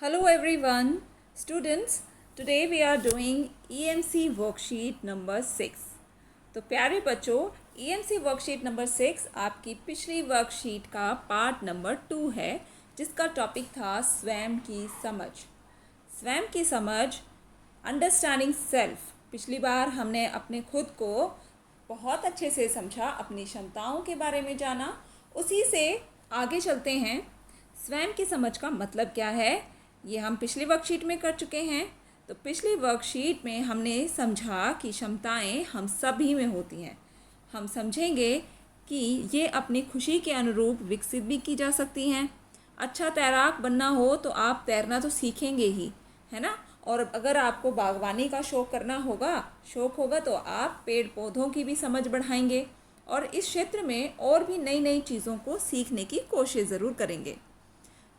Hello everyone, students. Today we are doing EMC worksheet number 6. तो प्यारे बच्चों, EMC worksheet number 6 आपकी पिछली वर्कशीट का पार्ट नंबर 2 है, जिसका टॉपिक था स्वयं की समझ। स्वयं की समझ, अंडरस्टैंडिंग सेल्फ। पिछली बार हमने अपने खुद को बहुत अच्छे से समझा, अपनी क्षमताओं के बारे में जाना। उसी से आगे चलते हैं। स्वयं की समझ का मतलब क्या है, ये हम पिछली वर्कशीट में कर चुके हैं। तो पिछली वर्कशीट में हमने समझा कि क्षमताएं हम सभी में होती हैं। हम समझेंगे कि ये अपनी खुशी के अनुरूप विकसित भी की जा सकती हैं। अच्छा तैराक बनना हो तो आप तैरना तो सीखेंगे ही, है ना। और अगर आपको बागवानी का शौक होगा तो आप पेड़ पौधों की भी समझ बढ़ाएंगे और इस क्षेत्र में और भी नई नई चीज़ों को सीखने की कोशिश ज़रूर करेंगे।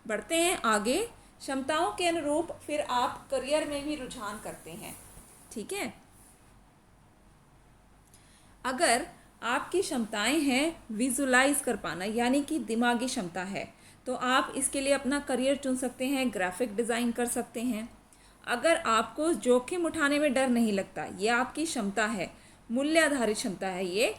बढ़ते हैं आगे। क्षमताओं के अनुरूप फिर आप करियर में भी रुझान करते हैं, ठीक है। अगर आपकी क्षमताएं हैं विजुलाइज कर पाना, यानी कि दिमागी क्षमता है, तो आप इसके लिए अपना करियर चुन सकते हैं, ग्राफिक डिज़ाइन कर सकते हैं। अगर आपको जोखिम उठाने में डर नहीं लगता, ये आपकी क्षमता है, मूल्य आधारित क्षमता है ये,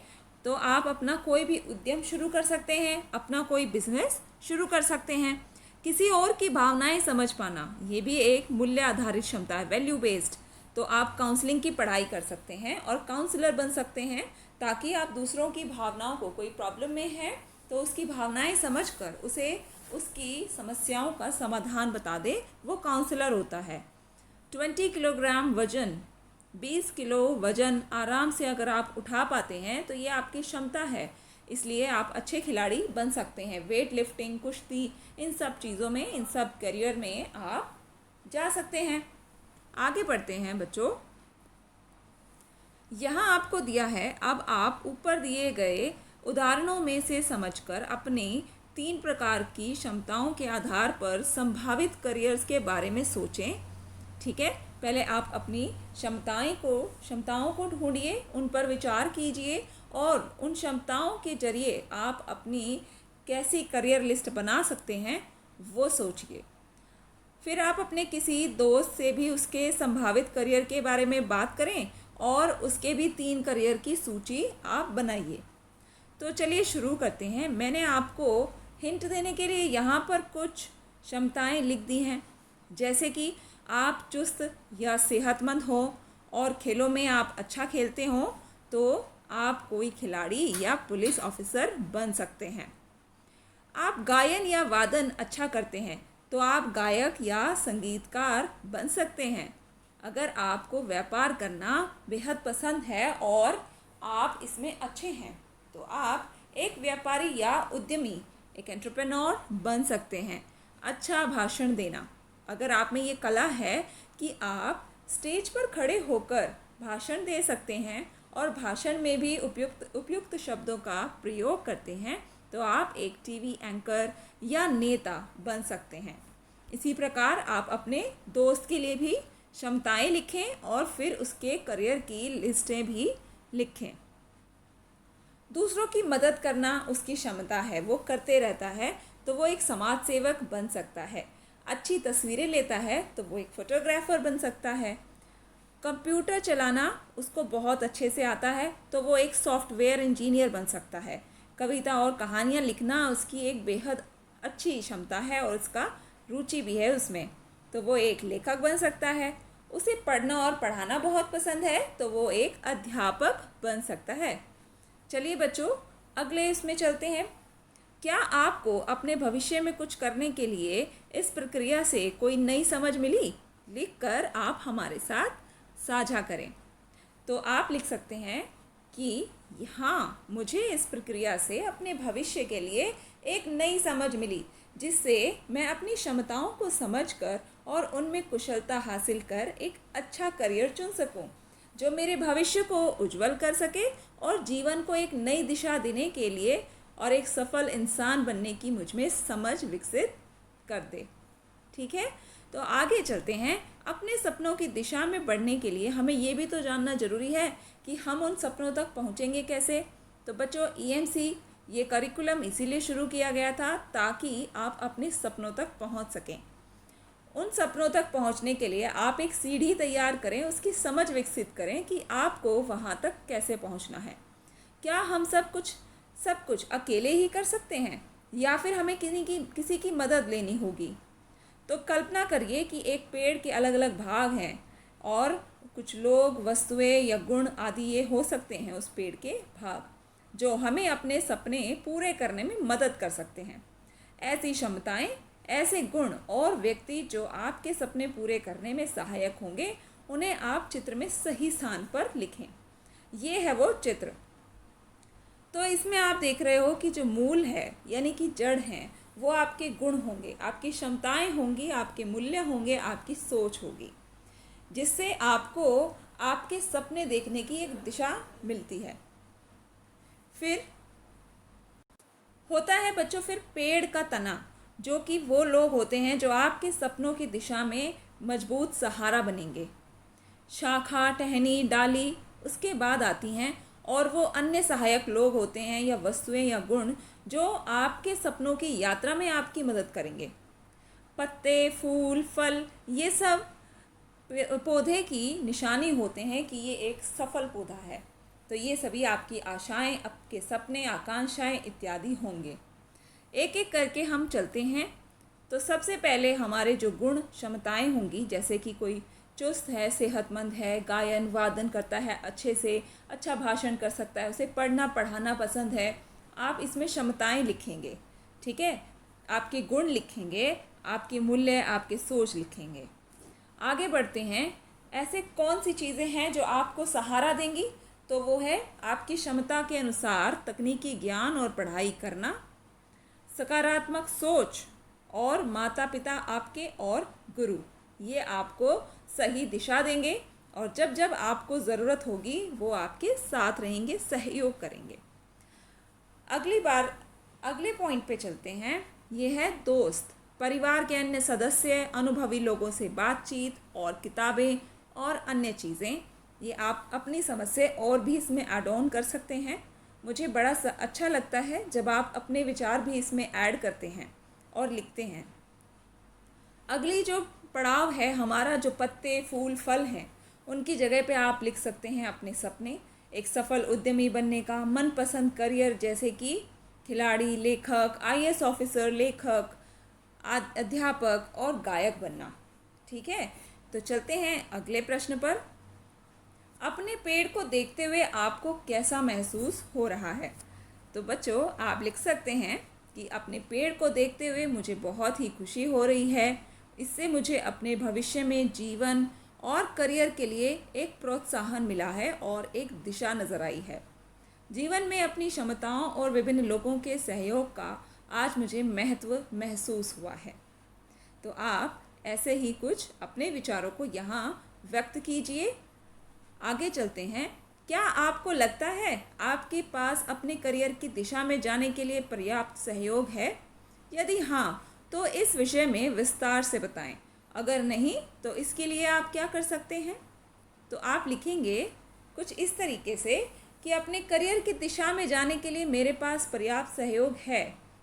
तो आप अपना कोई भी उद्यम शुरू कर सकते हैं, अपना कोई बिजनेस शुरू कर सकते हैं। किसी और की भावनाएं समझ पाना, ये भी एक मूल्य आधारित क्षमता है, वैल्यू बेस्ड। तो आप काउंसलिंग की पढ़ाई कर सकते हैं और काउंसलर बन सकते हैं, ताकि आप दूसरों की भावनाओं को, कोई प्रॉब्लम में है तो उसकी भावनाएं समझकर उसे उसकी समस्याओं का समाधान बता दे, वो काउंसलर होता है। 20 किलोग्राम वजन, 20 किलो वजन आराम से अगर आप उठा पाते हैं तो ये आपकी क्षमता है, इसलिए आप अच्छे खिलाड़ी बन सकते हैं। वेट लिफ्टिंग, कुश्ती, इन सब चीज़ों में, इन सब करियर में आप जा सकते हैं। आगे बढ़ते हैं बच्चों। यहाँ आपको दिया है, अब आप ऊपर दिए गए उदाहरणों में से समझकर अपने 3 प्रकार की क्षमताओं के आधार पर संभावित करियर्स के बारे में सोचें, ठीक है। पहले आप अपनी क्षमताओं को ढूंढिए, उन पर विचार कीजिए और उन क्षमताओं के जरिए आप अपनी कैसी करियर लिस्ट बना सकते हैं वो सोचिए। फिर आप अपने किसी दोस्त से भी उसके संभावित करियर के बारे में बात करें और उसके भी 3 करियर की सूची आप बनाइए। तो चलिए शुरू करते हैं। मैंने आपको हिंट देने के लिए यहाँ पर कुछ क्षमताएं लिख दी हैं, जैसे कि आप चुस्त या सेहतमंद हो और खेलों में आप अच्छा खेलते हो तो आप कोई खिलाड़ी या पुलिस ऑफिसर बन सकते हैं। आप गायन या वादन अच्छा करते हैं तो आप गायक या संगीतकार बन सकते हैं। अगर आपको व्यापार करना बेहद पसंद है और आप इसमें अच्छे हैं तो आप एक व्यापारी या उद्यमी, एक एंटरप्रेन्योर बन सकते हैं। अच्छा भाषण देना, अगर आप में ये कला है कि आप स्टेज पर खड़े होकर भाषण दे सकते हैं और भाषण में भी उपयुक्त शब्दों का प्रयोग करते हैं, तो आप एक टीवी एंकर या नेता बन सकते हैं। इसी प्रकार आप अपने दोस्त के लिए भी क्षमताएं लिखें और फिर उसके करियर की लिस्टें भी लिखें। दूसरों की मदद करना उसकी क्षमता है, वो करते रहता है, तो वो एक समाज सेवक बन सकता है। अच्छी तस्वीरें लेता है तो वो एक फोटोग्राफर बन सकता है। कंप्यूटर चलाना उसको बहुत अच्छे से आता है तो वो एक सॉफ्टवेयर इंजीनियर बन सकता है। कविता और कहानियाँ लिखना उसकी एक बेहद अच्छी क्षमता है और उसका रुचि भी है उसमें, तो वो एक लेखक बन सकता है। उसे पढ़ना और पढ़ाना बहुत पसंद है तो वो एक अध्यापक बन सकता है। चलिए बच्चों, अगले इसमें चलते हैं। क्या आपको अपने भविष्य में कुछ करने के लिए इस प्रक्रिया से कोई नई समझ मिली? लिखकर आप हमारे साथ साझा करें। तो आप लिख सकते हैं कि हाँ, मुझे इस प्रक्रिया से अपने भविष्य के लिए एक नई समझ मिली, जिससे मैं अपनी क्षमताओं को समझकर और उनमें कुशलता हासिल कर एक अच्छा करियर चुन सकूं, जो मेरे भविष्य को उज्जवल कर सके और जीवन को एक नई दिशा देने के लिए और एक सफल इंसान बनने की मुझ में समझ विकसित कर दे, ठीक है। तो आगे चलते हैं। अपने सपनों की दिशा में बढ़ने के लिए हमें ये भी तो जानना ज़रूरी है कि हम उन सपनों तक पहुँचेंगे कैसे। तो बच्चों, EMC ये करिकुलम इसीलिए शुरू किया गया था ताकि आप अपने सपनों तक पहुँच सकें। उन सपनों तक पहुंचने के लिए आप एक सीढ़ी तैयार करें, उसकी समझ विकसित करें कि आपको वहां तक कैसे पहुंचना है। क्या हम सब कुछ अकेले ही कर सकते हैं या फिर हमें किसी की मदद लेनी होगी? तो कल्पना करिए कि एक पेड़ के अलग अलग भाग हैं और कुछ लोग, वस्तुएं या गुण आदि ये हो सकते हैं उस पेड़ के भाग, जो हमें अपने सपने पूरे करने में मदद कर सकते हैं। ऐसी क्षमताएं, ऐसे गुण और व्यक्ति जो आपके सपने पूरे करने में सहायक होंगे, उन्हें आप चित्र में सही स्थान पर लिखें। ये है वो चित्र। तो इसमें आप देख रहे हो कि जो मूल है यानी कि जड़ है, वो आपके गुण होंगे, आपकी क्षमताएं होंगी, आपके मूल्य होंगे, आपकी सोच होगी, जिससे आपको आपके सपने देखने की एक दिशा मिलती है। फिर होता है बच्चों फिर पेड़ का तना, जो कि वो लोग होते हैं जो आपके सपनों की दिशा में मजबूत सहारा बनेंगे। शाखा, टहनी, डाली उसके बाद आती हैं, और वो अन्य सहायक लोग होते हैं या वस्तुएं या गुण जो आपके सपनों की यात्रा में आपकी मदद करेंगे। पत्ते, फूल, फल, ये सब पौधे की निशानी होते हैं कि ये एक सफल पौधा है। तो ये सभी आपकी आशाएं, आपके सपने, आकांक्षाएं इत्यादि होंगे। एक एक करके हम चलते हैं। तो सबसे पहले हमारे जो गुण, क्षमताएं होंगी, जैसे कि कोई चुस्त है, सेहतमंद है, गायन वादन करता है अच्छे से, अच्छा भाषण कर सकता है, उसे पढ़ना पढ़ाना पसंद है, आप इसमें क्षमताएं लिखेंगे। ठीक है, आपके गुण लिखेंगे, आपके मूल्य, आपके सोच लिखेंगे। आगे बढ़ते हैं। ऐसे कौन सी चीज़ें हैं जो आपको सहारा देंगी? तो वो है आपकी क्षमता के अनुसार तकनीकी ज्ञान और पढ़ाई करना, सकारात्मक सोच, और माता पिता आपके और गुरु, ये आपको सही दिशा देंगे, और जब जब आपको ज़रूरत होगी वो आपके साथ रहेंगे, सहयोग करेंगे। अगले पॉइंट पे चलते हैं। ये है दोस्त, परिवार के अन्य सदस्य, अनुभवी लोगों से बातचीत, और किताबें और अन्य चीज़ें। ये आप अपनी समझ से और भी इसमें ऐड ऑन कर सकते हैं। मुझे बड़ा अच्छा लगता है जब आप अपने विचार भी इसमें ऐड करते हैं और लिखते हैं। अगली जो पड़ाव है हमारा, जो पत्ते, फूल, फल हैं, उनकी जगह पे आप लिख सकते हैं अपने सपने। एक सफल उद्यमी बनने का, मनपसंद करियर जैसे कि खिलाड़ी, लेखक, आईएएस ऑफिसर, लेखक, अध्यापक और गायक बनना। ठीक है, तो चलते हैं अगले प्रश्न पर। अपने पेड़ को देखते हुए आपको कैसा महसूस हो रहा है? तो बच्चों आप लिख सकते हैं कि अपने पेड़ को देखते हुए मुझे बहुत ही खुशी हो रही है। इससे मुझे अपने भविष्य में जीवन और करियर के लिए एक प्रोत्साहन मिला है और एक दिशा नज़र आई है। जीवन में अपनी क्षमताओं और विभिन्न लोगों के सहयोग का आज मुझे महत्व महसूस हुआ है। तो आप ऐसे ही कुछ अपने विचारों को यहाँ व्यक्त कीजिए। आगे चलते हैं। क्या आपको लगता है आपके पास अपने करियर की दिशा में जाने के लिए पर्याप्त सहयोग है? यदि हाँ, तो इस विषय में विस्तार से बताएं। अगर नहीं, तो इसके लिए आप क्या कर सकते हैं? तो आप लिखेंगे कुछ इस तरीके से कि अपने करियर की दिशा में जाने के लिए मेरे पास पर्याप्त सहयोग है।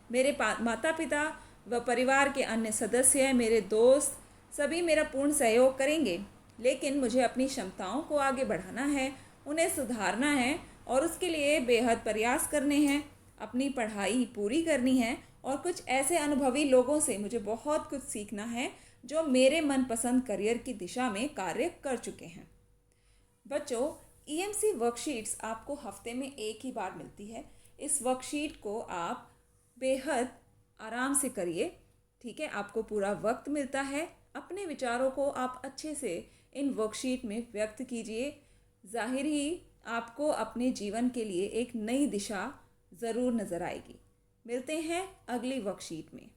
मेरे माता पिता व परिवार के अन्य सदस्य, मेरे दोस्त, सभी मेरा पूर्ण सहयोग करेंगे, लेकिन मुझे अपनी क्षमताओं को आगे बढ़ाना है, उन्हें सुधारना है, और उसके लिए बेहद प्रयास करने हैं, अपनी पढ़ाई पूरी करनी है, और कुछ ऐसे अनुभवी लोगों से मुझे बहुत कुछ सीखना है जो मेरे मनपसंद करियर की दिशा में कार्य कर चुके हैं। बच्चों, ईएमसी वर्कशीट्स आपको हफ्ते में एक ही बार मिलती है। इस वर्कशीट को आप बेहद आराम से करिए। ठीक है, आपको पूरा वक्त मिलता है। अपने विचारों को आप अच्छे से इन वर्कशीट में व्यक्त कीजिए। जाहिर ही आपको अपने जीवन के लिए एक नई दिशा ज़रूर नज़र आएगी। मिलते हैं अगली वर्कशीट में।